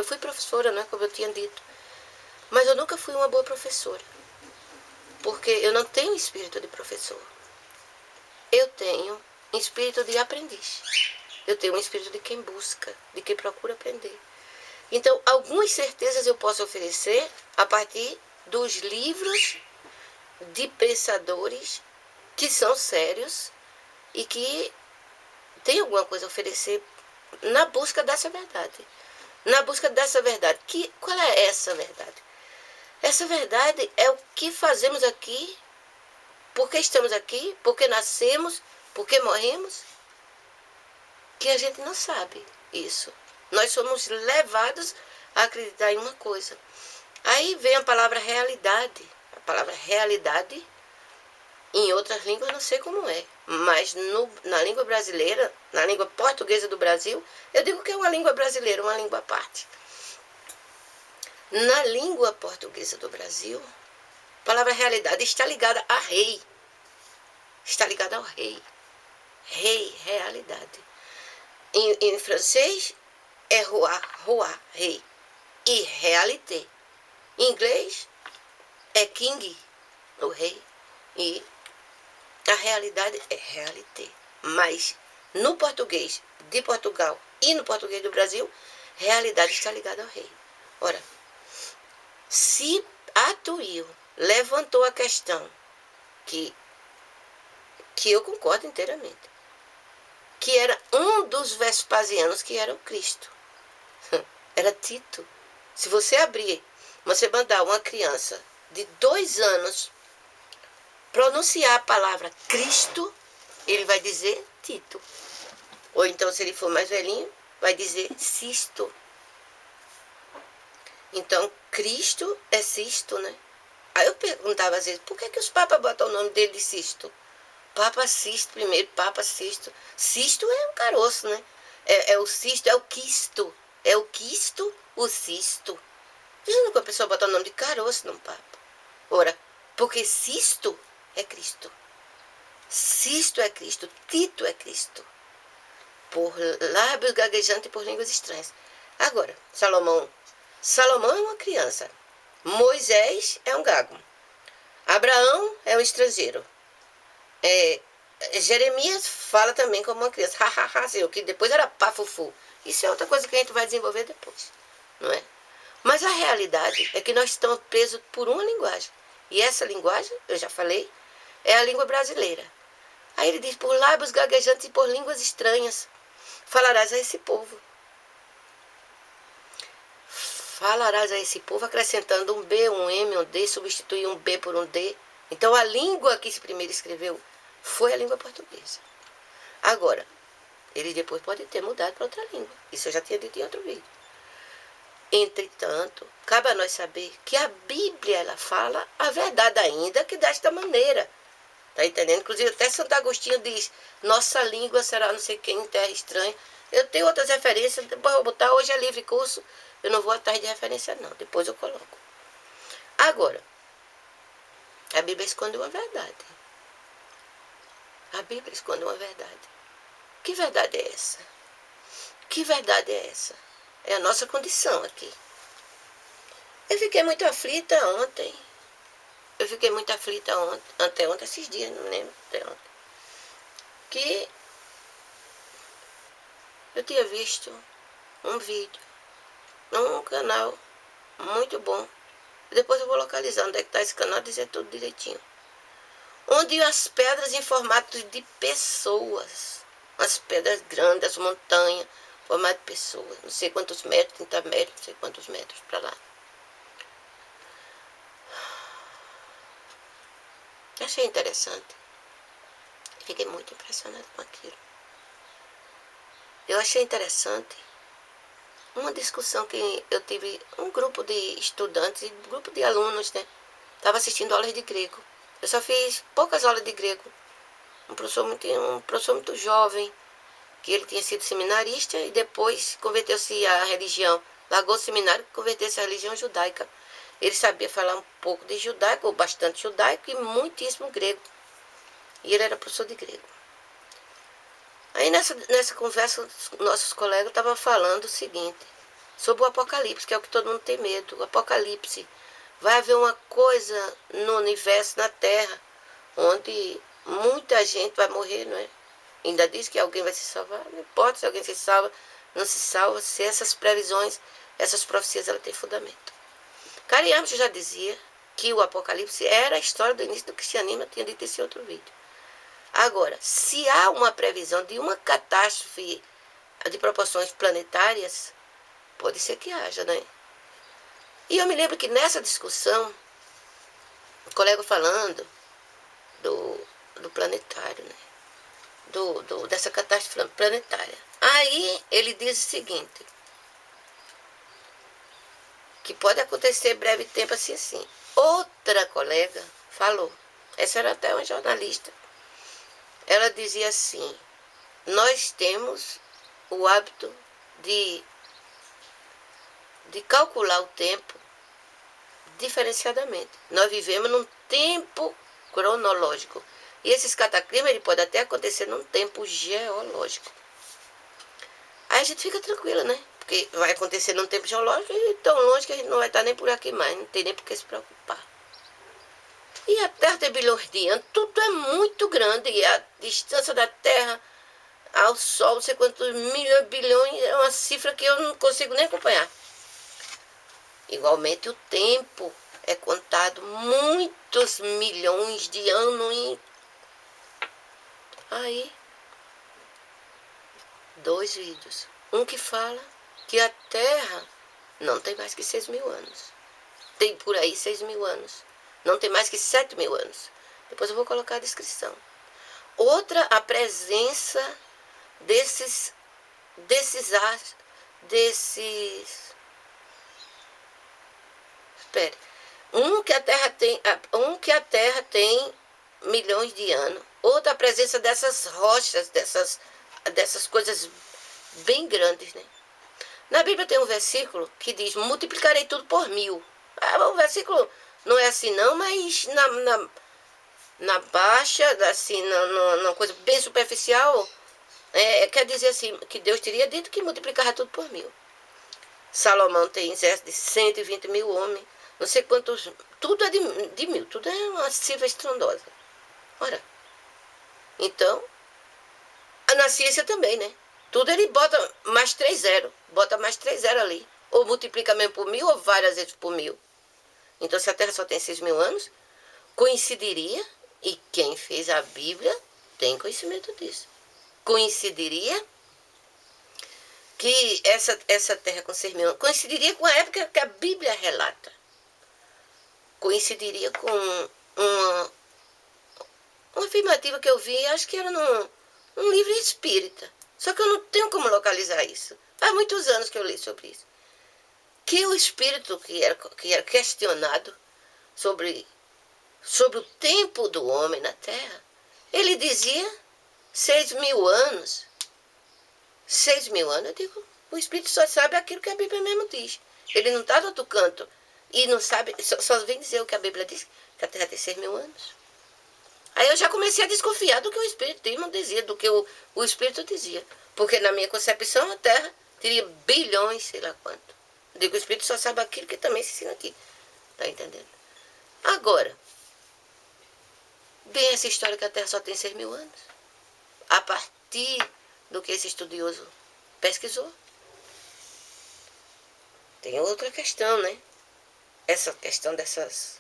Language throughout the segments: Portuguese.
Eu fui professora, né, como eu tinha dito. Mas eu nunca fui uma boa professora. Porque eu não tenho espírito de professor. Eu tenho espírito de aprendiz. Eu tenho um espírito de quem busca, de quem procura aprender. Então, algumas certezas eu posso oferecer a partir dos livros de pensadores que são sérios e que têm alguma coisa a oferecer na busca dessa verdade. Na busca dessa verdade. Qual é essa verdade? Essa verdade é o que fazemos aqui, por que estamos aqui, por que nascemos, por que morremos, que a gente não sabe isso. Nós somos levados a acreditar em uma coisa. Aí vem a palavra realidade. A palavra realidade, em outras línguas não sei como é, mas na língua brasileira, na língua portuguesa do Brasil, eu digo que é uma língua brasileira, uma língua à parte. Na língua portuguesa do Brasil, a palavra realidade está ligada a rei. Está ligada ao rei. Rei, realidade. Em francês é roi, rei. E réalité. Em inglês é king, o rei. E a realidade é réalité. Mas no português de Portugal e no português do Brasil, realidade está ligada ao rei. Ora, se Atuil levantou a questão que eu concordo inteiramente, que era um dos Vespasianos, que era o Cristo. Era Tito. Se você mandar uma criança de 2 anos pronunciar a palavra Cristo, ele vai dizer Tito. Ou então, se ele for mais velhinho, vai dizer Sisto. Então, Cristo é Sisto, né? Aí eu perguntava às vezes, por que os papas botam o nome dele de Sisto? Papa Sisto primeiro, Papa Sisto. Sisto é um caroço, né? É o Sisto, é o quisto. É o quisto, o cisto. Veja nunca a pessoa bota o nome de caroço num papa. Ora, porque Sisto é Cristo. Sisto é Cristo. Tito é Cristo. Por lábios gaguejantes e por línguas estranhas. Agora, Salomão é uma criança. Moisés é um gago. Abraão é um estrangeiro. Jeremias fala também como uma criança. Que depois era pafufu. Isso é outra coisa que a gente vai desenvolver depois. Não é? Mas a realidade é que nós estamos presos por uma linguagem. E essa linguagem, eu já falei, é a língua brasileira. Aí ele diz, por lábios gaguejantes e por línguas estranhas, falarás a esse povo. Falarás a esse povo, acrescentando um B, um M, um D, substituir um B por um D. Então a língua que se primeiro escreveu foi a língua portuguesa. Agora, ele depois pode ter mudado para outra língua. Isso eu já tinha dito em outro vídeo. Entretanto, cabe a nós saber que a Bíblia, ela fala a verdade ainda que desta maneira. Tá entendendo? Inclusive até Santo Agostinho diz, nossa língua será não sei quem em terra estranha. Eu tenho outras referências, depois eu vou botar, hoje é livre curso, eu não vou atrás de referência não, depois eu coloco. Agora, a Bíblia esconde uma verdade. A Bíblia esconde uma verdade. Que verdade é essa? Que verdade é essa? É a nossa condição aqui. Eu fiquei muito aflita ontem. Anteontem, esses dias, não lembro, anteontem. Que eu tinha visto um vídeo num canal muito bom. Depois eu vou localizar onde é que está esse canal, dizer tudo direitinho. Onde as pedras em formato de pessoas. As pedras grandes, as montanhas, em formato de pessoas. Não sei quantos metros, 30 metros, não sei quantos metros para lá. Eu achei interessante. Fiquei muito impressionada com aquilo. Eu achei interessante uma discussão que eu tive, um grupo de estudantes e um grupo de alunos, né? Estava assistindo aulas de grego. Eu só fiz poucas aulas de grego. Um professor muito jovem, que ele tinha sido seminarista e depois converteu-se à religião. Largou o seminário e converteu-se à religião judaica. Ele sabia falar um pouco de judaico, ou bastante judaico, e muitíssimo grego. E ele era professor de grego. Aí nessa conversa, nossos colegas estavam falando o seguinte, sobre o Apocalipse, que é o que todo mundo tem medo. O Apocalipse. Vai haver uma coisa no universo, na Terra, onde muita gente vai morrer, não é? Ainda diz que alguém vai se salvar. Não importa se alguém se salva, não se salva, se essas previsões, essas profecias, ela tem fundamento. Karen Armstrong já dizia que o Apocalipse era a história do início do cristianismo, eu tinha dito esse outro vídeo. Agora, se há uma previsão de uma catástrofe de proporções planetárias, pode ser que haja, né? E eu me lembro que nessa discussão, o colega falando do planetário, né? Dessa catástrofe planetária. Aí ele diz o seguinte, que pode acontecer em breve tempo assim, assim. Outra colega falou, essa era até uma jornalista, ela dizia assim, nós temos o hábito de calcular o tempo diferenciadamente. Nós vivemos num tempo cronológico. E esses cataclismos ele pode até acontecer num tempo geológico. Aí a gente fica tranquila, né? Porque vai acontecer num tempo geológico e tão longe que a gente não vai estar nem por aqui mais. Não tem nem por que se preocupar. E a Terra tem bilhões de anos. Tudo é muito grande. E a distância da Terra ao Sol, não sei quantos milhões, bilhões, é uma cifra que eu não consigo nem acompanhar. Igualmente o tempo é contado muitos milhões de anos. E aí, 2 vídeos. Um que fala que a Terra não tem mais que 6.000 anos. Tem por aí 6.000 anos. Não tem mais que 7.000 anos. Depois eu vou colocar a descrição. Outra, a presença desses espere. Um que a Terra tem milhões de anos. Outra, a presença dessas rochas, dessas coisas bem grandes, né? Na Bíblia tem um versículo que diz, multiplicarei tudo por 1000. O versículo não é assim não, mas na baixa, assim, na coisa bem superficial, quer dizer assim, que Deus teria dito que multiplicava tudo por 1000. Salomão tem exército de 120.000 homens, não sei quantos, tudo é de 1000, tudo é uma cifra estrondosa. Ora, então, na ciência também, né? Tudo ele bota mais 3 zeros, bota mais 3 zeros ali. Ou multiplica mesmo por 1000 ou várias vezes por 1000. Então, se a Terra só tem 6.000 anos, coincidiria, e quem fez a Bíblia tem conhecimento disso, coincidiria que essa Terra com 6.000 anos, coincidiria com a época que a Bíblia relata. Coincidiria com uma afirmativa que eu vi, acho que era num livro espírita. Só que eu não tenho como localizar isso. Faz muitos anos que eu li sobre isso. Que o espírito que era questionado sobre o tempo do homem na Terra, ele dizia 6.000 anos. 6.000 anos, eu digo, o espírito só sabe aquilo que a Bíblia mesmo diz. Ele não está no outro canto e não sabe, só vem dizer o que a Bíblia diz, que a Terra tem 6.000 anos. Aí eu já comecei a desconfiar do que o Espiritismo dizia, do que o Espírito dizia. Porque na minha concepção a Terra teria bilhões, sei lá quanto. Eu digo, o Espírito só sabe aquilo que também se ensina aqui. Tá entendendo? Agora, bem essa história que a Terra só tem 6.000 anos. A partir do que esse estudioso pesquisou. Tem outra questão, né? Essa questão dessas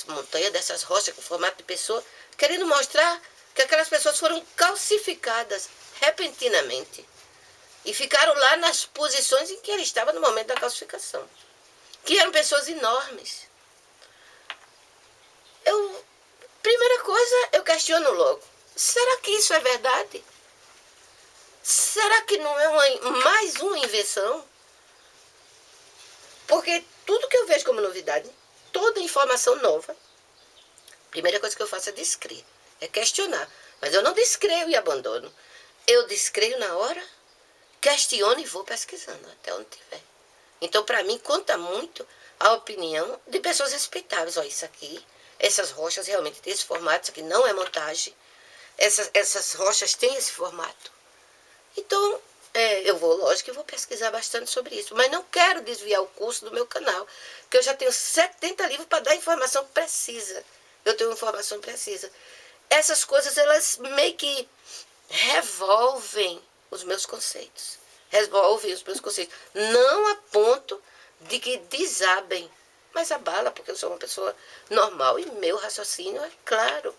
montanhas, dessas rochas com formato de pessoa, querendo mostrar que aquelas pessoas foram calcificadas repentinamente e ficaram lá nas posições em que ele estava no momento da calcificação, que eram pessoas enormes. Primeira coisa, eu questiono logo, será que isso é verdade? Será que não é mais uma invenção? Porque tudo que eu vejo como novidade, toda informação nova, a primeira coisa que eu faço é descrever, é questionar. Mas eu não descrevo e abandono. Eu descrevo na hora, questiono e vou pesquisando até onde tiver. Então, para mim, conta muito a opinião de pessoas respeitáveis. Olha, isso aqui, essas rochas realmente têm esse formato, isso aqui não é montagem. Essas rochas têm esse formato. Então, Eu vou, lógico que vou pesquisar bastante sobre isso, mas não quero desviar o curso do meu canal, porque eu já tenho 70 livros para dar informação precisa. Eu tenho informação precisa. Essas coisas, elas meio que revolvem os meus conceitos. Revolvem os meus conceitos. Não a ponto de que desabem, mas abala, porque eu sou uma pessoa normal e meu raciocínio é claro.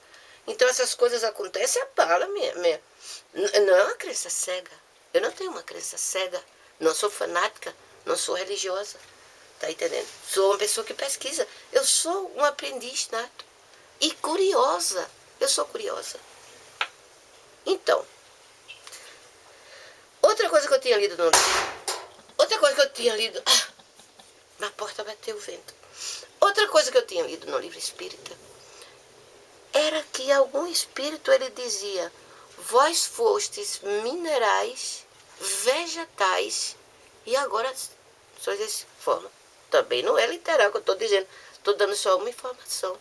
Então essas coisas acontecem, abala minha. Não é uma crença cega. Eu não tenho uma crença cega. Não sou fanática, não sou religiosa. Tá entendendo? Sou uma pessoa que pesquisa. Eu sou um aprendiz nato. E curiosa. Eu sou curiosa. Então, outra coisa que eu tinha lido no livro. Outra coisa que eu tinha lido. Na porta bateu o vento. Outra coisa que eu tinha lido no livro espírita era que algum espírito ele dizia: vós fostes minerais, vegetais e agora sois dessa forma. Também não é literal que eu estou dizendo, estou dando só uma informação.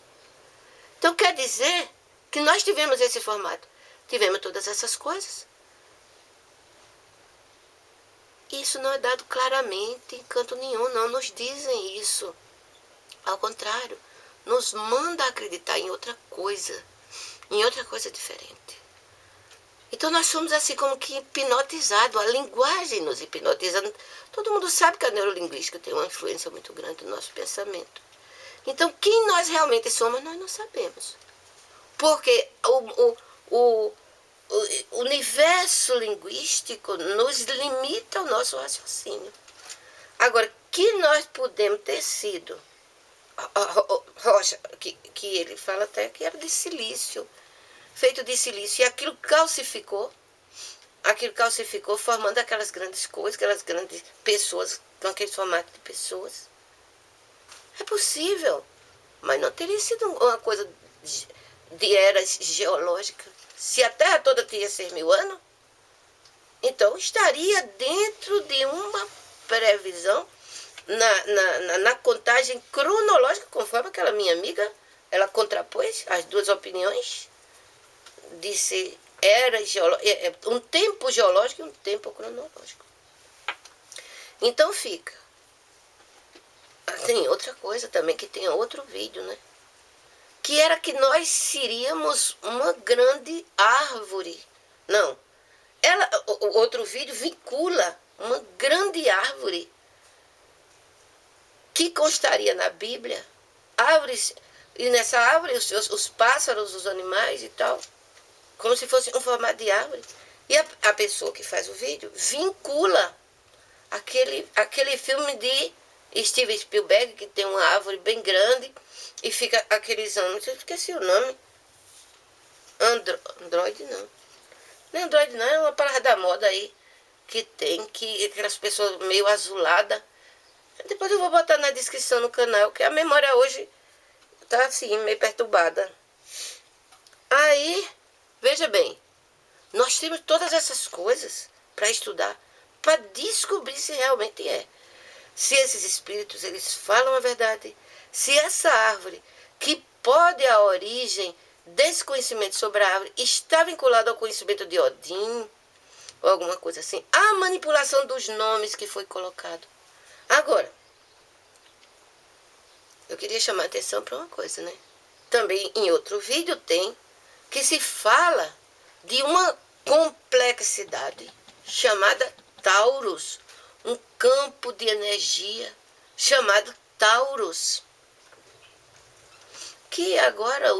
Então quer dizer que nós tivemos esse formato, tivemos todas essas coisas. Isso não é dado claramente em canto nenhum, não nos dizem isso. Ao contrário, nos manda acreditar em outra coisa diferente. Então nós somos assim como que hipnotizados, a linguagem nos hipnotiza. Todo mundo sabe que a neurolinguística tem uma influência muito grande no nosso pensamento. Então quem nós realmente somos, nós não sabemos. Porque o universo linguístico nos limita ao nosso raciocínio. Agora, que nós podemos ter sido rocha, que ele fala até que era de silício, feito de silício, e aquilo calcificou, formando aquelas grandes coisas, aquelas grandes pessoas, com aquele formato de pessoas. É possível, mas não teria sido uma coisa de eras geológicas. Se a Terra toda tinha 6.000 anos, então estaria dentro de uma previsão na contagem cronológica, conforme aquela minha amiga, ela contrapôs as duas opiniões, disse era um tempo geológico e um tempo cronológico. Então fica. Tem outra coisa também, que tem outro vídeo, né? Que era que nós seríamos uma grande árvore. Não. O outro vídeo vincula uma grande árvore que constaria na Bíblia. Árvores, e nessa árvore os pássaros, os animais e tal, como se fosse um formato de árvore. E a pessoa que faz o vídeo vincula aquele filme de Steven Spielberg, que tem uma árvore bem grande e fica aqueles anos, eu esqueci o nome. Android não. Não é Android não, é uma parada da moda aí que tem, que aquelas pessoas meio azuladas. Depois eu vou botar na descrição no canal, que a memória hoje tá assim, meio perturbada. Aí, veja bem, nós temos todas essas coisas para estudar, para descobrir se realmente é. Se esses espíritos, eles falam a verdade, se essa árvore, que pode a origem desse conhecimento sobre a árvore, está vinculada ao conhecimento de Odin, ou alguma coisa assim, a manipulação dos nomes que foi colocado. Agora, eu queria chamar a atenção para uma coisa, né? Também em outro vídeo tem que se fala de uma complexidade chamada Taurus, um campo de energia chamado Taurus, que agora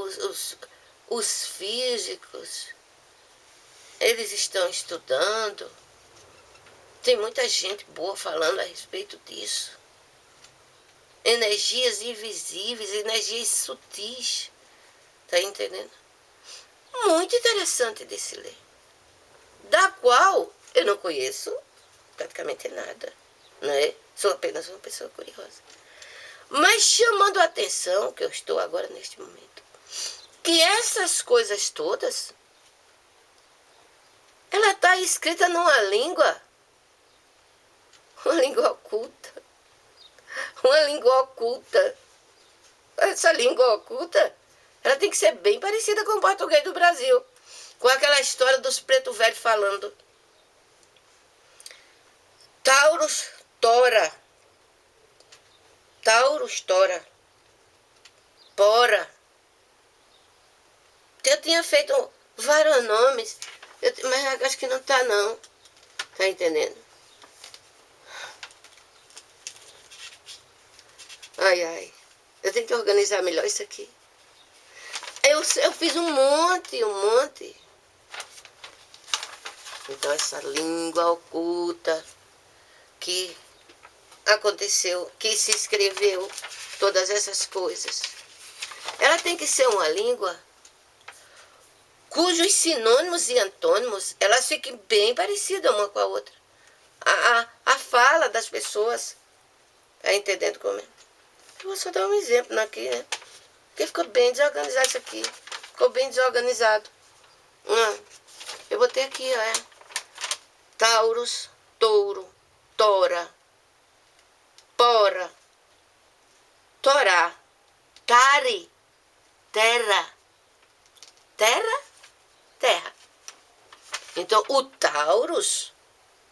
os físicos, eles estão estudando. Tem muita gente boa falando a respeito disso. Energias invisíveis, energias sutis. Tá entendendo? Muito interessante de se ler. Da qual eu não conheço praticamente nada, né? Sou apenas uma pessoa curiosa. Mas chamando a atenção, que eu estou agora neste momento, que essas coisas todas, ela está escrita numa língua, uma língua oculta. Uma língua oculta. Essa língua oculta, ela tem que ser bem parecida com o português do Brasil, com aquela história dos preto velho falando. Taurus tora. Taurus tora. Pora. Eu tinha feito vários nomes, mas acho que não tá não. Tá entendendo? Ai, ai. Eu tenho que organizar melhor isso aqui. Eu fiz um monte. Então essa língua oculta que aconteceu, que se escreveu todas essas coisas, ela tem que ser uma língua cujos sinônimos e antônimos elas fiquem bem parecidas uma com a outra. A fala das pessoas. Tá entendendo como é? Eu vou só dar um exemplo aqui, né? Porque ficou bem desorganizado isso aqui. Ficou bem desorganizado. Eu botei aqui, ó. Taurus, touro, tora, pora, torá, tari, terra. Terra? Terra. Então, o Taurus...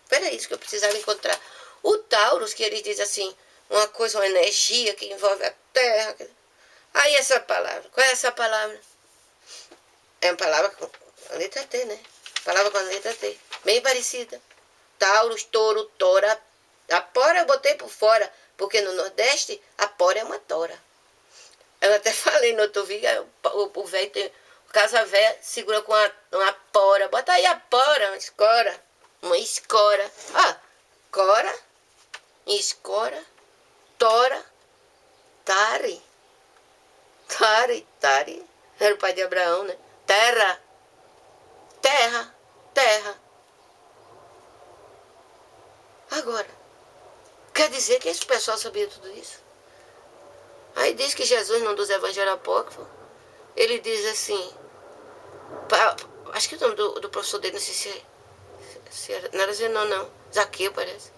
Espera isso que eu precisava encontrar. O Taurus, que ele diz assim, uma coisa, uma energia que envolve a terra. Aí essa palavra, qual é essa palavra? É uma palavra com a letra T, né? Palavra com a letra T. Bem parecida. Taurus, touro, tora. A pora eu botei por fora, porque no Nordeste a pora é uma tora. Eu até falei no outro vídeo, o velho tem... Casa velha segura com uma pora. Bota aí a pora, uma escora. Uma escora. Cora, escora, tora, tari. Tari. Era o pai de Abraão, né? Terra. Agora, quer dizer que esse pessoal sabia tudo isso? Aí diz que Jesus, num dos evangelhos apócrifos, ele diz assim, acho que o nome do professor dele, não sei se era, não era Zenão, não. Zaqueu, parece.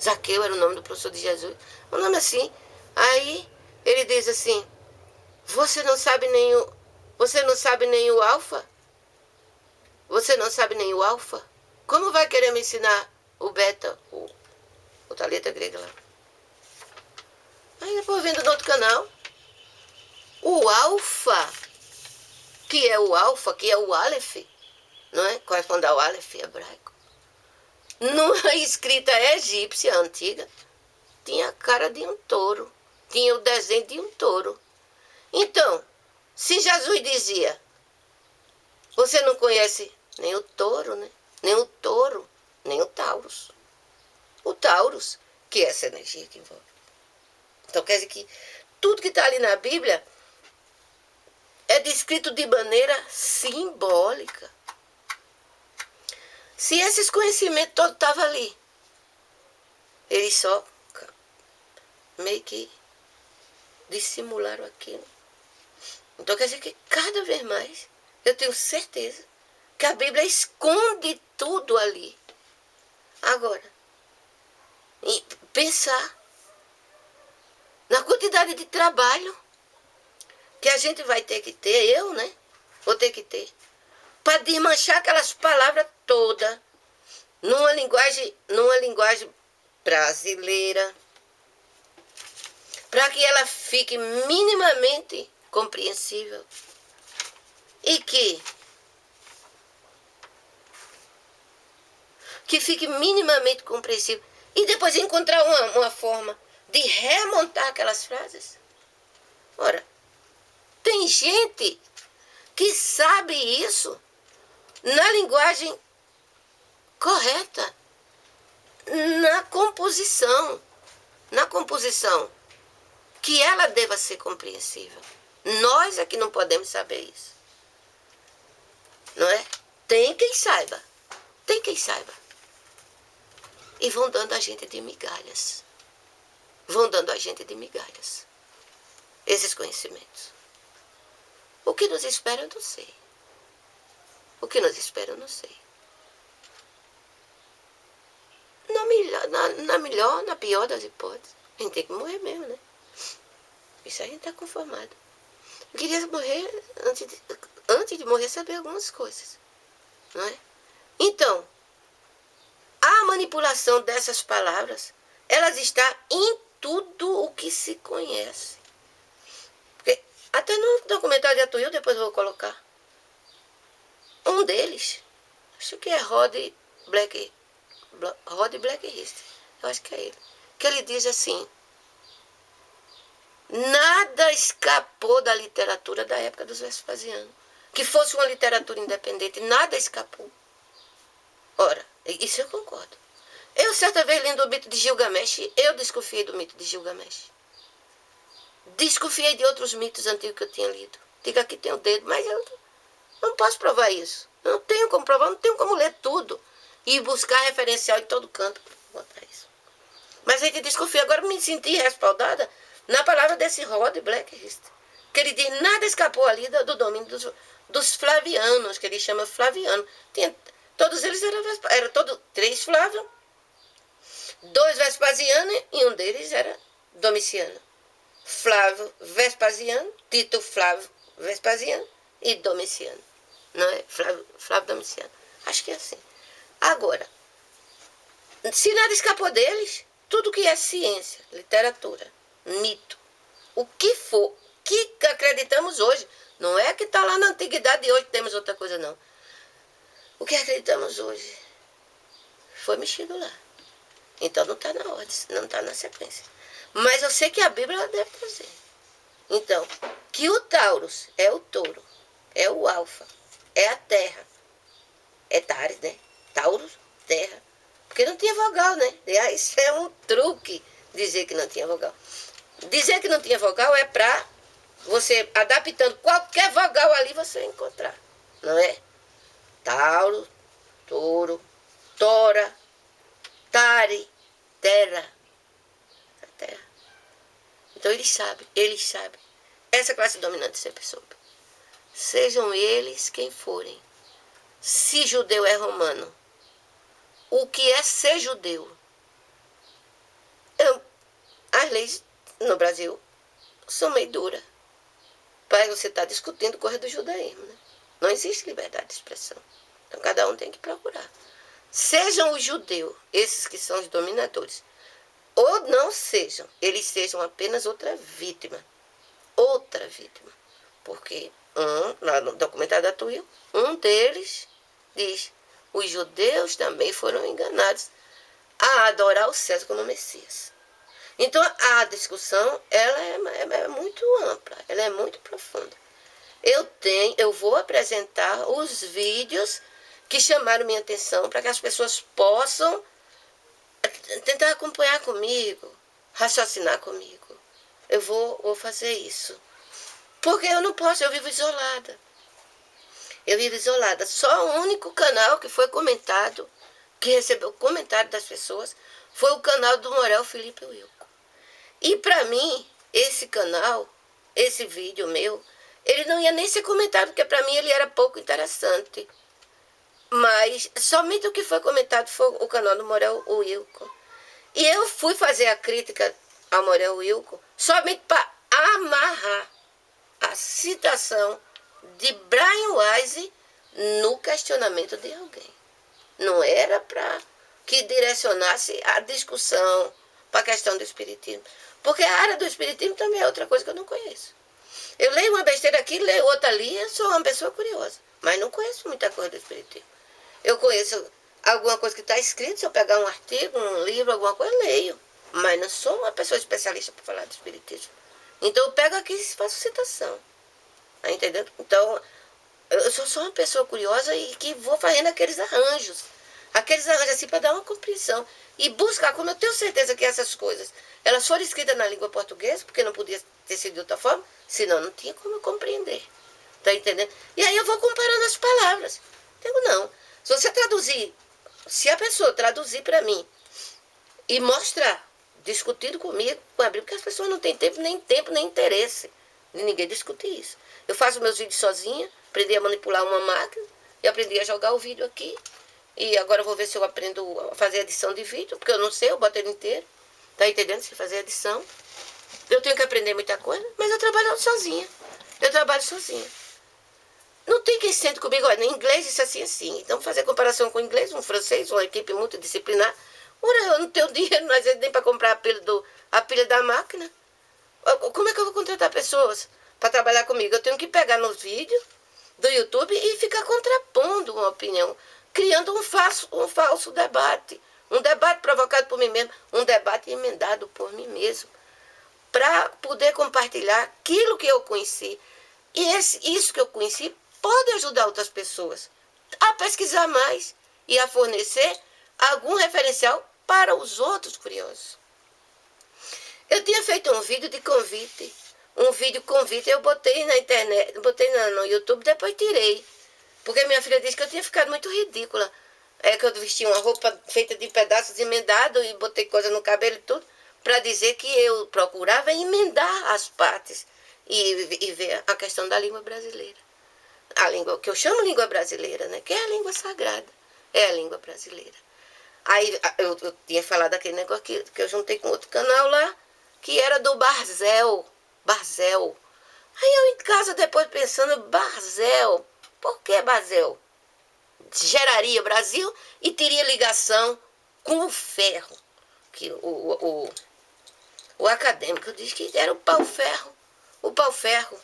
Zaqueu era o nome do professor de Jesus. Um nome assim. Aí ele diz assim, você não sabe nem o alfa? Você não sabe nem o alfa? Como vai querer me ensinar o beta, outra letra grega lá? Aí depois vendo no outro canal, o alfa, que é o alfa, que é o aleph, não é? Corresponde ao aleph hebraico. Numa escrita egípcia antiga, tinha a cara de um touro, tinha o desenho de um touro. Então, se Jesus dizia, você não conhece nem o touro, né? Nem o touro, nem o Taurus. O Taurus, que é essa energia que envolve. Então quer dizer que tudo que está ali na Bíblia é descrito de maneira simbólica. Se esses conhecimentos todos estavam ali, eles só meio que dissimularam aquilo. Então quer dizer que cada vez mais eu tenho certeza que a Bíblia esconde tudo ali. Agora, e pensar na quantidade de trabalho que a gente vai ter que ter, eu, né? Vou ter que ter, para desmanchar aquelas palavras todas numa linguagem brasileira, para que ela fique minimamente compreensível e que fique minimamente compreensível e depois encontrar uma forma de remontar aquelas frases. Ora, tem gente que sabe isso na linguagem correta, na composição que ela deva ser compreensível. Nós é que não podemos saber isso, não é? Tem quem saiba, e vão dando a gente de migalhas, esses conhecimentos. O que nos espera eu não sei. Na melhor, na pior das hipóteses, a gente tem que morrer mesmo, né? Isso a gente está conformado. Eu queria morrer, antes de morrer, saber algumas coisas, não é? Então, a manipulação dessas palavras, elas está em tudo o que se conhece. Porque até no documentário de Atuil, depois eu vou colocar. Um deles, acho que é Rod Blackhist, eu acho que é ele. Que ele diz assim: nada escapou da literatura da época dos Vespasianos. Que fosse uma literatura independente, nada escapou. Ora, isso eu concordo. Eu, certa vez, lendo o mito de Gilgamesh, eu desconfiei do mito de Gilgamesh. Desconfiei de outros mitos antigos que eu tinha lido. Diga aqui tem o dedo, mas eu não posso provar isso. Não tenho como provar, não tenho como ler tudo. E buscar referencial em todo canto para botar isso. Mas a gente desconfia. Agora me senti respaldada na palavra desse Rod Blackhist. Que ele diz, nada escapou ali do domínio dos Flavianos, que ele chama Flaviano. Todos eles eram todos 3 Flávio, 2 Vespasiano e um deles era Domiciano. Flávio Vespasiano, Tito Flávio Vespasiano e Domiciano. Não é? Flávio Domiciano. Acho que é assim. Agora, se nada escapou deles, tudo que é ciência, literatura, mito, o que for, que acreditamos hoje, não é que está lá na antiguidade e hoje temos outra coisa, não. O que acreditamos hoje foi mexido lá. Então não está na ordem, não está na sequência. Mas eu sei que a Bíblia ela deve trazer. Então, que o Taurus é o touro, é o alfa, é a terra. É Tares, né? Taurus, terra. Porque não tinha vogal, né? Isso é um truque, dizer que não tinha vogal. Dizer que não tinha vogal é para você, adaptando qualquer vogal ali, você encontrar. Não é? Tauro, touro, tora, tare, terra. A terra. Então eles sabem. Essa classe dominante sempre soube. Sejam eles quem forem. Se judeu é romano, o que é ser judeu? As leis no Brasil são meio duras. Para você estar discutindo coisa do judaísmo, né? Não existe liberdade de expressão. Então cada um tem que procurar. Sejam os judeus, esses que são os dominadores, ou não sejam, eles sejam apenas outra vítima. Outra vítima. Porque lá no documentário da Atuil, um deles diz, os judeus também foram enganados a adorar o César como Messias. Então a discussão ela é muito ampla, ela é muito profunda. Eu vou apresentar os vídeos que chamaram minha atenção para que as pessoas possam tentar acompanhar comigo, raciocinar comigo. Eu vou fazer isso. Porque eu não posso, eu vivo isolada. Só o único canal que foi comentado, que recebeu comentário das pessoas, foi o canal do Morel Felipe Wilco. E para mim, esse canal, esse vídeo meu, ele não ia nem ser comentado, porque para mim ele era pouco interessante. Mas somente o que foi comentado foi o canal do Morel Wilco. E eu fui fazer a crítica ao Morel Wilco somente para amarrar a citação de Brian Weiss no questionamento de alguém. Não era para que direcionasse a discussão para a questão do espiritismo. Porque a área do espiritismo também é outra coisa que eu não conheço. Eu leio uma besteira aqui, leio outra ali, eu sou uma pessoa curiosa. Mas não conheço muita coisa do espiritismo. Eu conheço alguma coisa que está escrito, se eu pegar um artigo, um livro, alguma coisa, eu leio. Mas não sou uma pessoa especialista para falar do espiritismo. Então eu pego aqui e faço citação. Tá entendendo? Então, eu sou só uma pessoa curiosa e que vou fazendo aqueles arranjos assim para dar uma compreensão. E buscar, como eu tenho certeza que essas coisas, elas foram escritas na língua portuguesa, porque não podia ter sido de outra forma, senão não tinha como eu compreender. Tá entendendo? E aí eu vou comparando as palavras. Digo, não. Se você traduzir, se a pessoa traduzir para mim e mostrar, discutindo comigo, porque as pessoas não têm tempo, nem interesse de ninguém discutir isso. Eu faço meus vídeos sozinha, aprendi a manipular uma máquina e aprendi a jogar o vídeo aqui. E agora eu vou ver se eu aprendo a fazer edição de vídeo, porque eu não sei, eu boto ele inteiro. Tá entendendo? Se fazer edição. Eu tenho que aprender muita coisa, mas eu trabalho sozinha. Não tem quem sente comigo, olha, no inglês isso é assim, assim. Então, fazer comparação com o inglês, um francês, uma equipe multidisciplinar. Ora, eu não tenho dinheiro, às vezes, nem para comprar a pilha da máquina. Como é que eu vou contratar pessoas para trabalhar comigo? Eu tenho que pegar nos vídeos do YouTube e ficar contrapondo uma opinião, criando um falso debate. Um debate provocado por mim mesmo, um debate emendado por mim mesmo, para poder compartilhar aquilo que eu conheci. E isso que eu conheci pode ajudar outras pessoas a pesquisar mais e a fornecer algum referencial para os outros curiosos. Eu tinha feito um vídeo de convite, eu botei na internet, botei no YouTube, depois tirei. Porque minha filha disse que eu tinha ficado muito ridícula. É que eu vestia uma roupa feita de pedaços emendados e botei coisa no cabelo e tudo, para dizer que eu procurava emendar as partes e ver a questão da língua brasileira. A língua que eu chamo língua brasileira, né? Que é a língua sagrada. É a língua brasileira. Aí eu tinha falado daquele negócio que eu juntei com outro canal lá, que era do Barzel. Barzel. Aí eu em casa depois pensando, Barzel. Por que Barzel? Geraria Brasil e teria ligação com o ferro. Que o acadêmico diz que era o pau-ferro. O pau-ferro.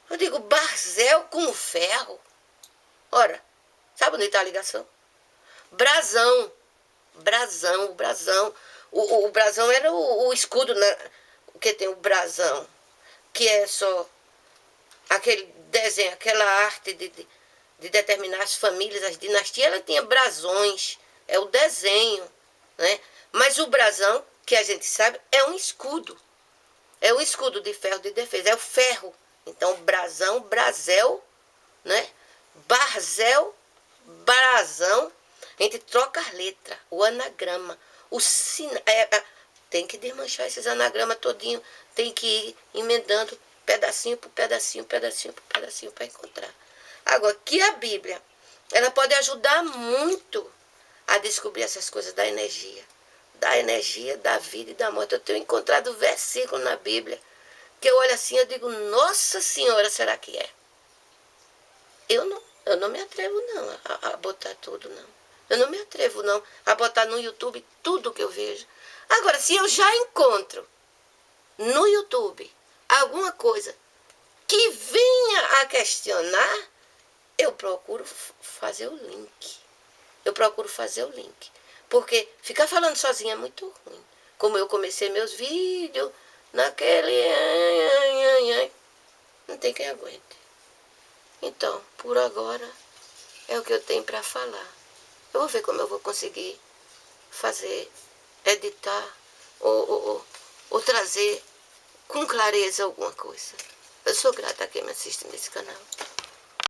Eu digo, Barzel com o ferro. Ora, sabe onde está a ligação? Brasão. Brasão, o brasão. O brasão era o escudo, né? Que tem o brasão, que é só aquele desenho, aquela arte de determinar as famílias, as dinastias. Ela tinha brasões, é o desenho, né? Mas o brasão, que a gente sabe, é um escudo. É um escudo de ferro de defesa, é o ferro. Então, brasão, brasel, né? Barzel, brasão. A gente troca as letras, o anagrama, o tem que desmanchar esses anagramas todinho, tem que ir emendando pedacinho por pedacinho, pedacinho por pedacinho para encontrar. Agora, que a Bíblia, ela pode ajudar muito a descobrir essas coisas da energia, da vida e da morte. Eu tenho encontrado versículo na Bíblia que eu olho assim e digo, nossa senhora, será que é? Eu não me atrevo não a botar tudo, não. Eu não me atrevo não a botar no YouTube tudo que eu vejo. Agora, se eu já encontro no YouTube alguma coisa que venha a questionar, eu procuro fazer o link. Eu procuro fazer o link. Porque ficar falando sozinha é muito ruim. Como eu comecei meus vídeos, naquele... não tem quem aguente. Então, por agora, é o que eu tenho para falar. Eu vou ver como eu vou conseguir fazer, editar ou trazer com clareza alguma coisa. Eu sou grata a quem me assiste nesse canal.